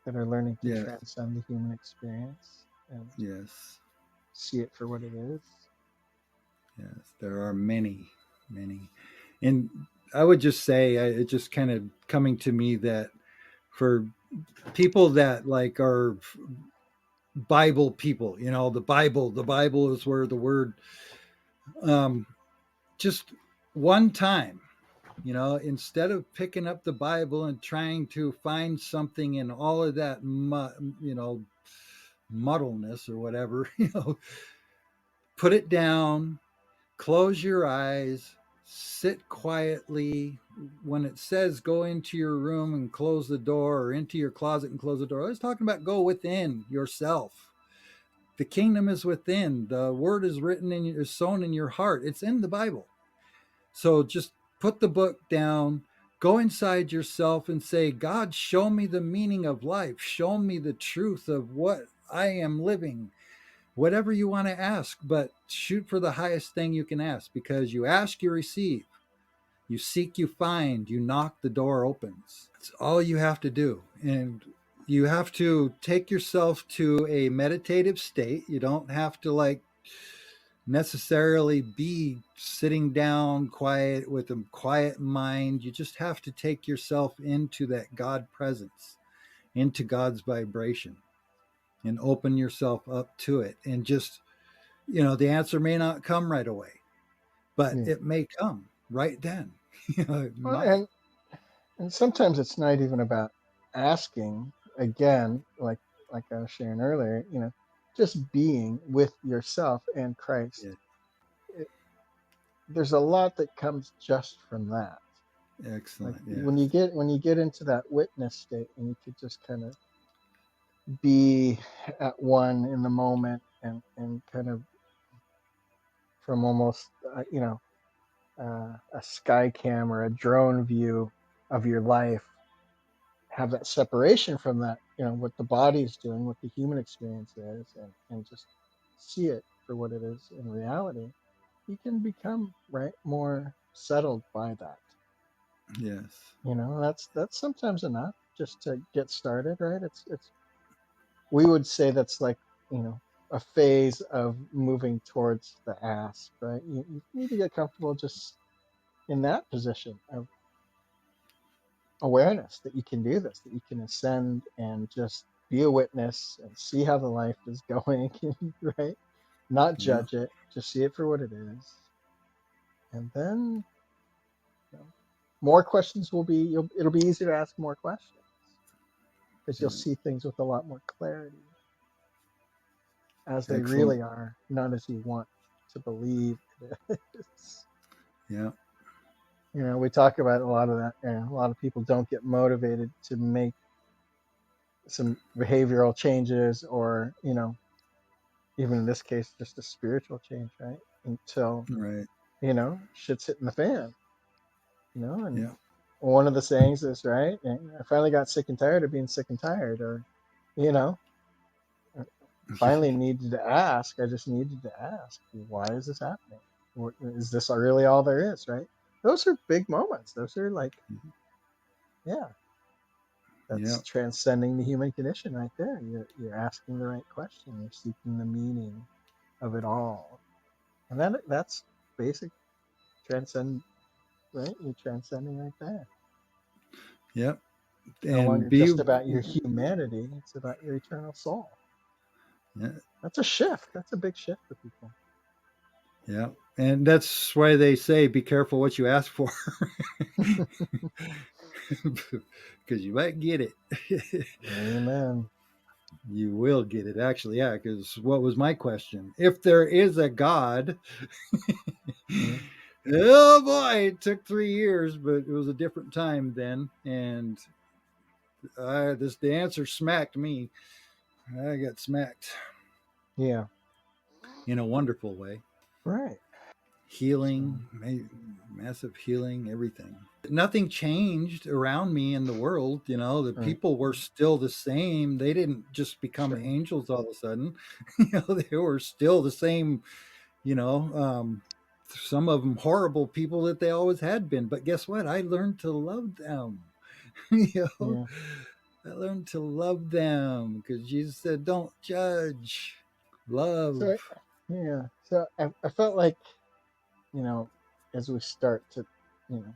that are learning to Yes. transcend the human experience and Yes. see it for what it is. Yes. There are many, many. And I would just say, it just kind of coming to me that for people that like are Bible people, the Bible is where the word, um, just one time, instead of picking up the Bible and trying to find something in all of that, muddleness or whatever, put it down, close your eyes, sit quietly. When it says go into your room and close the door, or into your closet and close the door, I was talking about go within yourself. The kingdom is within. The word is written in, is sown in your heart. It's in the Bible. So just put the book down, go inside yourself and say, God, show me the meaning of life. Show me the truth of what I am living. Whatever you want to ask, but shoot for the highest thing you can ask, because you ask, you receive. You seek, you find. You knock, the door opens. It's all you have to do. And you have to take yourself to a meditative state. You don't have to necessarily be sitting down quiet with a quiet mind. You just have to take yourself into that God presence, into God's vibration. and open yourself up to it. And just, the answer may not come right away, but Yeah. it may come right then. It Well, might. and sometimes it's not even about asking again, like I was sharing earlier, just being with yourself and Christ. Yeah, It, there's a lot that comes just from that. Like excellent. when Yes. you get into that witness state and you could just kind of be at one in the moment and kind of from almost a sky cam or a drone view of your life, have that separation from that, what the body is doing, what the human experience is, and just see it for what it is in reality, you can become right more settled by that. Yes. That's sometimes enough just to get started, right? It's we would say that's like, you know, a phase of moving towards the ask, right? You need to get comfortable just in that position of awareness that you can do this, that you can ascend and just be a witness and see how the life is going, right? Not Yeah. judge it, just see it for what it is. And then, you know, more questions will be, it'll be easier to ask more questions because you'll Yeah. see things with a lot more clarity as they Excellent. really are, not as you want to believe it is. Yeah. We talk about a lot of that, and a lot of people don't get motivated to make some behavioral changes or, even in this case, just a spiritual change, right? Until, Right. shit's hitting the fan, and Yeah. one of the sayings is, right, and I finally got sick and tired of being sick and tired, or, you know, finally needed to ask. I just needed to ask, why is this happening? What, is this really all there is, right? Those are big moments. Those are like, yeah, Yeah. that's transcending the human condition right there. You're asking the right question. You're seeking the meaning of it all, and that's basic transcend. Right, you're transcending right there. Yeah. It's no And longer be. just about your humanity; it's about your eternal soul. Yeah. That's a shift. That's a big shift for people. Yeah. And that's why they say be careful what you ask for, because you might get it. Amen. You will get it, actually. Yeah. Because what was my question? If there is a God, Yeah. oh boy, it took 3 years, but it was a different time then. And the answer smacked me. I got smacked Yeah. in a wonderful way. Right. Healing, So, massive healing, everything. Nothing changed around me in the world. The right. people were still the same. They didn't just become Sure. angels all of a sudden. They were still the same. You know, um, some of them horrible people that they always had been. But guess what? I learned to love them. you know, Yeah. I learned to love them because Jesus said, "Don't judge, So, love." yeah. So I felt like, you know, as we start to, you know,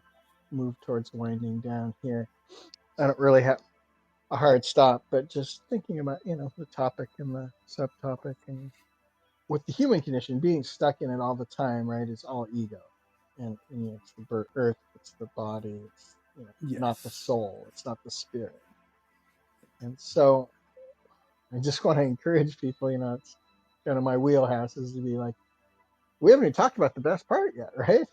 move towards winding down here, I don't really have a hard stop, but just thinking about, the topic and the subtopic and with the human condition being stuck in it all the time, right, is all ego. And it's the earth, it's the body, it's, not the Yes. soul, it's not the spirit. And so I just want to encourage people, it's kind of my wheelhouse is to be like, we haven't even talked about the best part yet, right?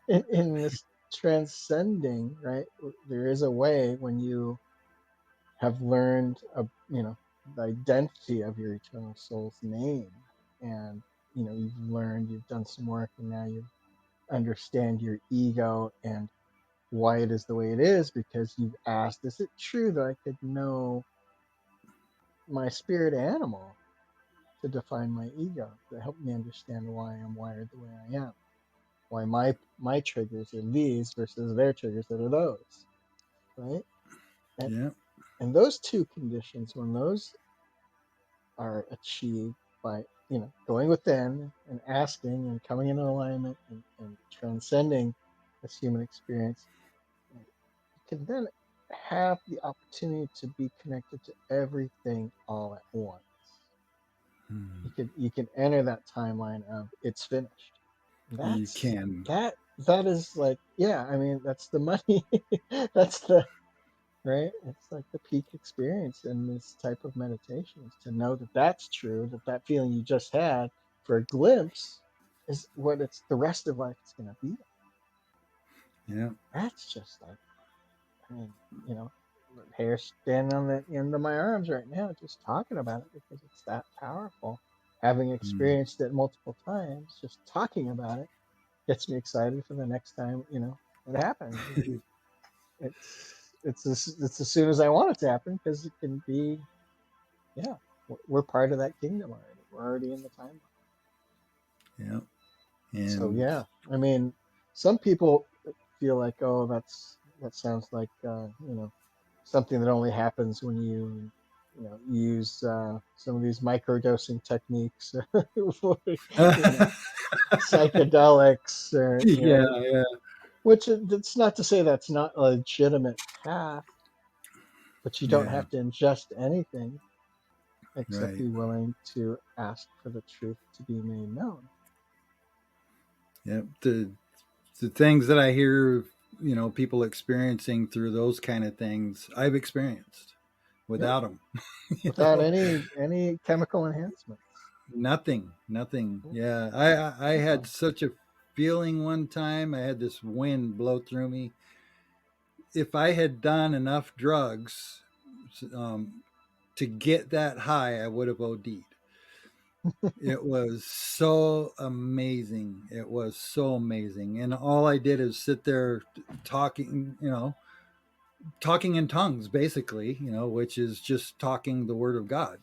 in this transcending, right? There is a way when you have learned, the identity of your eternal soul's name, and you've learned, you've done some work, and now you understand your ego and why it is the way it is because you've asked, is it true that I could know my spirit animal to define my ego, to help me understand why I'm wired the way I am, why my triggers are these versus their triggers that are those, right? and Yeah. and those two conditions, when those are achieved by, going within and asking and coming into alignment and transcending this human experience, you can then have the opportunity to be connected to everything all at once. Hmm. You can enter that timeline of it's finished. You That's can. that is like, yeah, I mean, that's the money. That's the right. It's like the peak experience in this type of meditation is to know that that's true, that that feeling you just had for a glimpse is what it's the rest of life is going to be like. Yeah. That's just like, I mean, you know, hair standing on the end of my arms right now just talking about it because it's that powerful. Having Hmm. experienced it multiple times, just talking about it gets me excited for the next time, it happens. And it's as soon as I want it to happen because it can be, yeah, we're part of that kingdom already. We're already in the timeline. Yeah. So And yeah, I mean, some people feel like, oh, that sounds like something that only happens when use some of these microdosing techniques for psychedelics or yeah, yeah, which it's not to say that's not a legitimate path, but you don't yeah. have to ingest anything except Right. be willing to ask for the truth to be made known. Yeah. The things that I hear, people experiencing through those kind of things, I've experienced Yep, without them. you without know, any chemical enhancements. nothing, nothing. Yep, Yeah. I had simple. such a feeling one time. I had this wind blow through me. If I had done enough drugs um, to get that high, I would have OD'd. It was so amazing. It was so amazing. And all I did is sit there talking, talking in tongues, basically, which is just talking the word of God.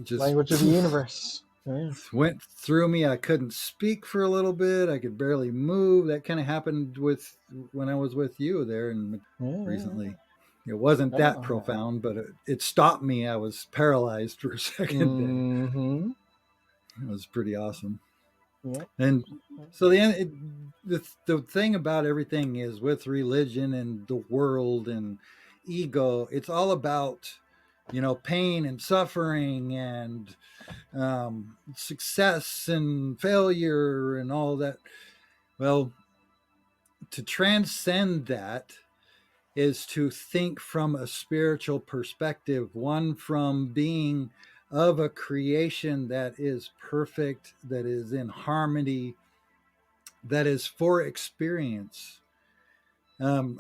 Just Language of the universe. Yeah, went through me. I couldn't speak for a little bit. I could barely move. That kind of happened with when I was with you there and yeah, yeah, recently. yeah. It wasn't that Oh, profound, but it stopped me. I was paralyzed for a second there. mm-hmm. It was pretty awesome. Yep. And so the thing about everything is with religion and the world and ego, it's all about pain and suffering and success and failure and all that. Well, to transcend that is to think from a spiritual perspective, one from being of a creation that is perfect, that is in harmony, that is for experience.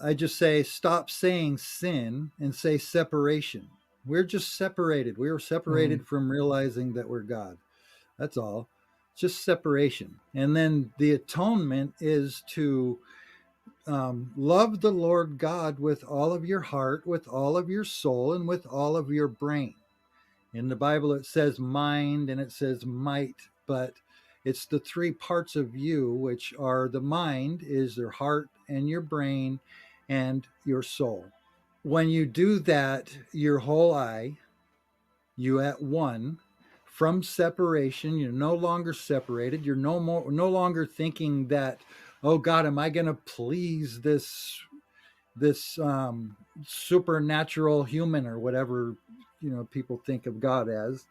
I just say stop saying sin and say separation. We're just separated. We were Mm, separated from realizing that we're God. That's all. Just separation. And then the atonement is to love the Lord God with all of your heart, with all of your soul, and with all of your brain. In the Bible, it says mind and it says might, but it's the three parts of you, which are the mind, is your heart and your brain and your soul. When you do that, your whole I, you at one from separation. You're no longer separated. You're no longer thinking that, oh God, am I going to please this supernatural human or whatever people think of God as.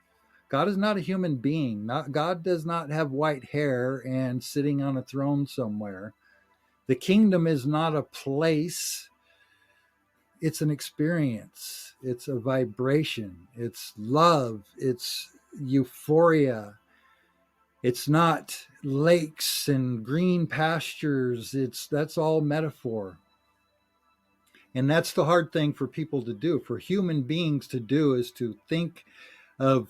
God is not a human being. Not God does not have white hair and sitting on a throne somewhere. The kingdom is not a place, it's an experience. It's a vibration. It's love. It's euphoria. It's not lakes and green pastures. That's all metaphor. And that's the hard thing for people to do, for human beings to do, is to think of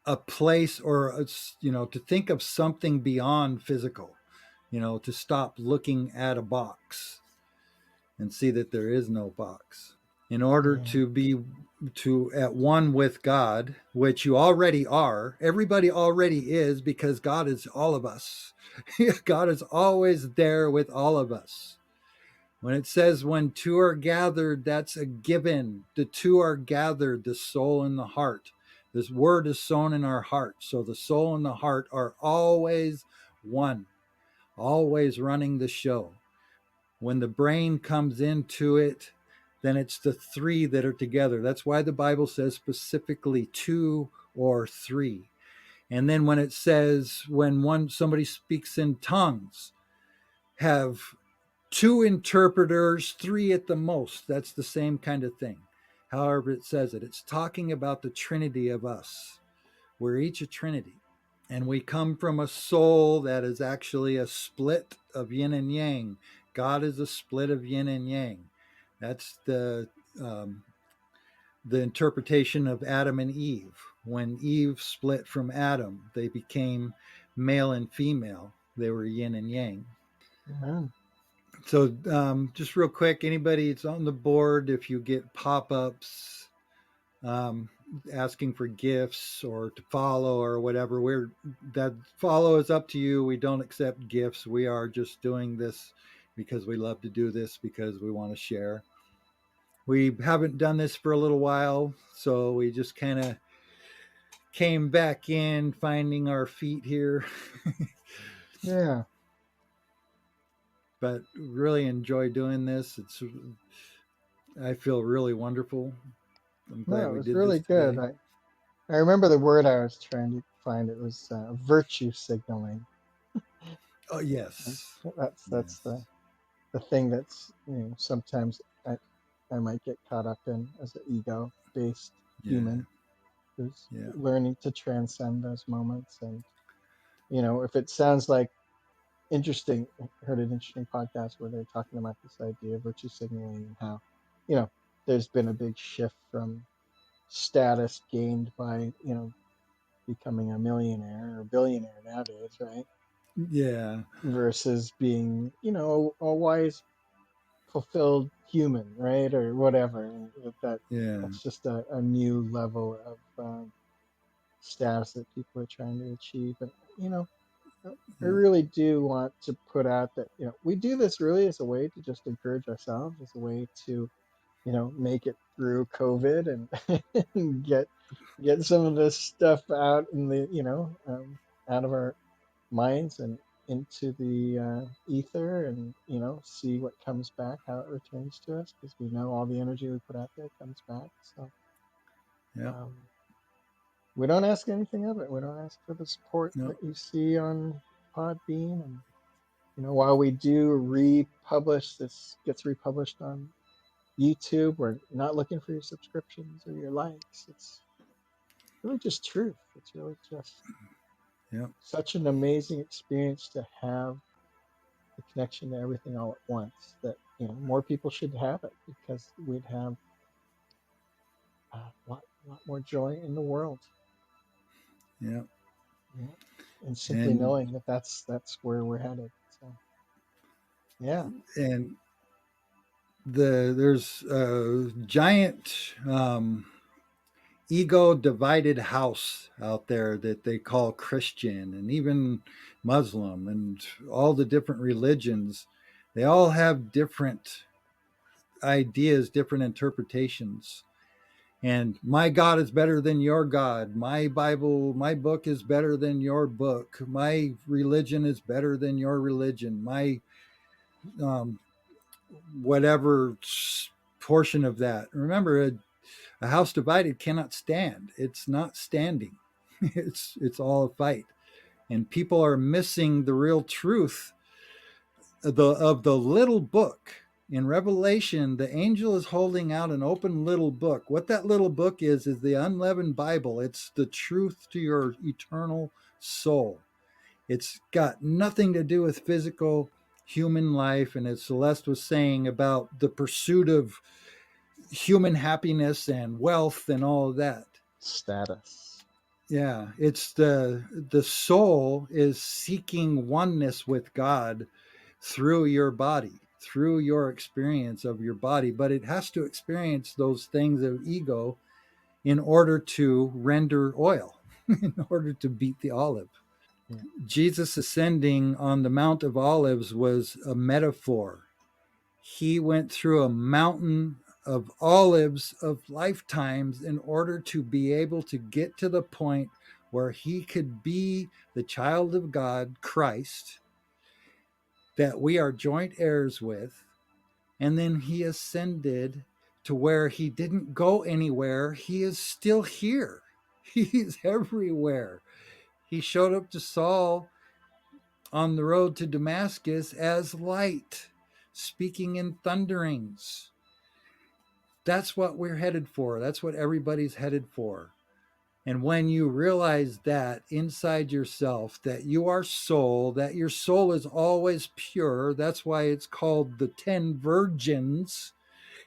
a place or to think of something beyond physical, to stop looking at a box and see that there is no box. In order yeah. to be to at one with God, which you already are, everybody already is, because God is all of us. God is always there with all of us. When it says when two are gathered, that's a given. The two are gathered, the soul and the heart. This word is sown in our heart. So the soul and the heart are always one, always running the show. When the brain comes into it, then it's the three that are together. That's why the Bible says specifically two or three. And then when it says when one somebody speaks in tongues, have two interpreters, three at the most. That's the same kind of thing. However, it says it. It's talking about the Trinity of us. We're each a Trinity. And we come from a soul that is actually a split of yin and yang. God is a split of yin and yang. That's um, the interpretation of Adam and Eve. When Eve split from Adam, they became male and female. They were yin and yang. Amen. So, just real quick, anybody it's on the board, if you get pop ups um, asking for gifts or to follow or whatever, that follow is up to you. We don't accept gifts. We are just doing this because we love to do this because we want to share. We haven't done this for a little while, so we just kind of came back in, finding our feet here, Yeah. but really enjoy doing this. I feel really wonderful. I'm glad No, it we was did this really good. today. I remember the word I was trying to find. It was virtue signaling. Oh yes, That's yes, the thing that's, sometimes I might get caught up in as an ego based yeah, human who's yeah, learning to transcend those moments. And if it sounds like interesting, I heard an interesting podcast where they're talking about this idea of virtue signaling and how you know there's been a big shift from status gained by becoming a millionaire or billionaire nowadays, right? yeah, Versus being a wise fulfilled human, right? Or whatever. And yeah, that's just a new level of status that people are trying to achieve. And I yeah, really do want to put out that we do this really as a way to just encourage ourselves, as a way to make it through COVID and get some of this stuff out in the out of our minds and into the ether, and see what comes back, how it returns to us, because we know all the energy we put out there comes back. So yeah. um, we don't ask anything of it. We don't ask for the support No, that you see on Podbean. And while we do republish, this gets republished on YouTube, we're not looking for your subscriptions or your likes. It's really just truth. It's really just yeah, such an amazing experience to have the connection to everything all at once, that more people should have it, because we'd have a lot more joy in the world. yeah. Yeah. And simply And knowing that that's where we're headed. So yeah. and there's a giant ego divided house out there that they call Christian and even Muslim and all the different religions. They all have different ideas, different interpretations. And my God is better than your God. My Bible, my book is better than your book. My religion is better than your religion. My um, whatever portion of that. Remember, a house divided cannot stand. It's not standing. It's all a fight, and people are missing the real truth of the little book. In Revelation, the angel is holding out an open little book. What that little book is the unleavened Bible. It's the truth to your eternal soul. It's got nothing to do with physical human life. And as Celeste was saying about the pursuit of human happiness and wealth and all of that. Status. Yeah, it's the soul is seeking oneness with God through your body, through your experience of your body, but it has to experience those things of ego in order to render oil, in order to beat the olive. Yeah. Jesus ascending on the Mount of Olives was a metaphor. He went through a mountain of olives of lifetimes in order to be able to get to the point where he could be the child of God, Christ, that we are joint heirs with. And then he ascended to where he didn't go anywhere. He is still here. He's everywhere. He showed up to Saul on the road to Damascus as light, speaking in thunderings. That's what we're headed for. That's what everybody's headed for. And when you realize that inside yourself, that you are soul, that your soul is always pure, that's why it's called the 10 virgins.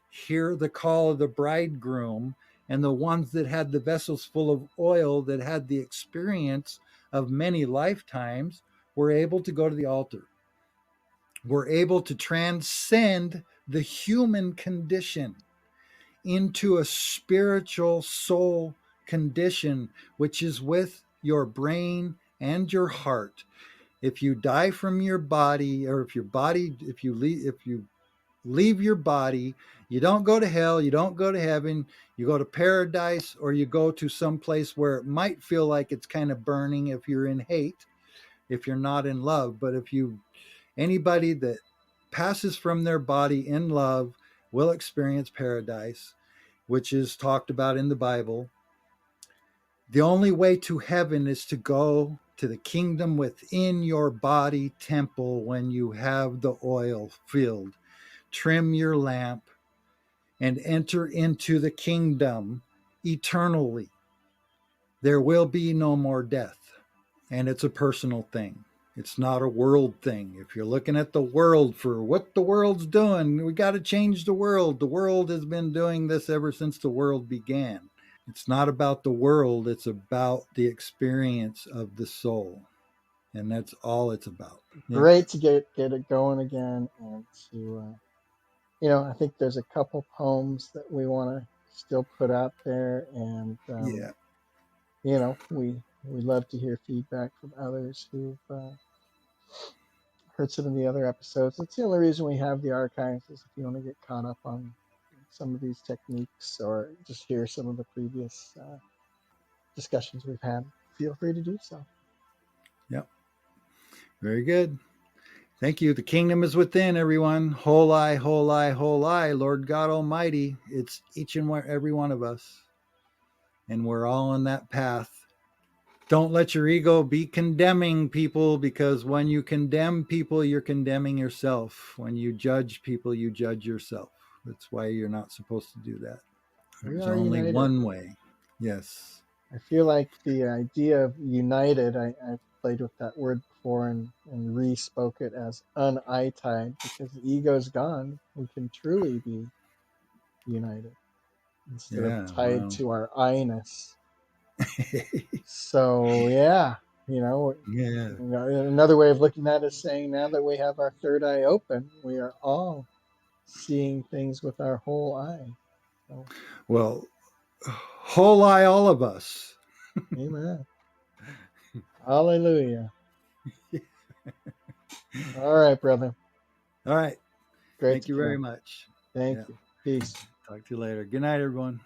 Hear the call of the bridegroom, and the ones that had the vessels full of oil, that had the experience of many lifetimes, were able to go to the altar. We're able to transcend the human condition into a spiritual soul condition, which is with your brain and your heart. If you die from your body, or if you leave your body, you don't go to hell, you don't go to heaven, you go to paradise, or you go to some place where it might feel like it's kind of burning if you're in hate, if you're not in love. But if you anybody that passes from their body in love will experience paradise, which is talked about in the Bible. The only way to heaven is to go to the kingdom within your body temple when you have the oil filled. Trim your lamp and enter into the kingdom eternally. There will be no more death. And it's a personal thing. It's not a world thing. If you're looking at the world for what the world's doing, we got to change the world. The world has been doing this ever since the world began. It's not about the world, it's about the experience of the soul. And that's all it's about. Yeah. Great to get it going again, and to I think there's a couple poems that we want to still put out there, and Yeah. we love to hear feedback from others who've heard some of the other episodes. That's the only reason we have the archives, is if you want to get caught up on some of these techniques, or just hear some of the previous discussions we've had. Feel free to do so. Yep. Very good. Thank you. The kingdom is within, everyone. Whole I, whole I, whole I, Lord God Almighty. It's each and every one of us. And we're all on that path. Don't let your ego be condemning people, because when you condemn people, you're condemning yourself. When you judge people, you judge yourself. That's why you're not supposed to do that. We There's are only united. one way. Yes. I feel like the idea of united, I've played with that word before, and re-spoke it as un-I-tied, because the ego's gone. We can truly be united instead of Yeah. tied Wow. to our I-ness. So yeah, you know, Yeah. another way of looking at it is saying, now that we have our third eye open, we are all seeing things with our whole eye. So, Well, whole eye, all of us. amen. Hallelujah. All right, brother. All right. Great Thank to you very connect. much. Thank Yeah. you. Peace. Talk to you later. Good night, everyone.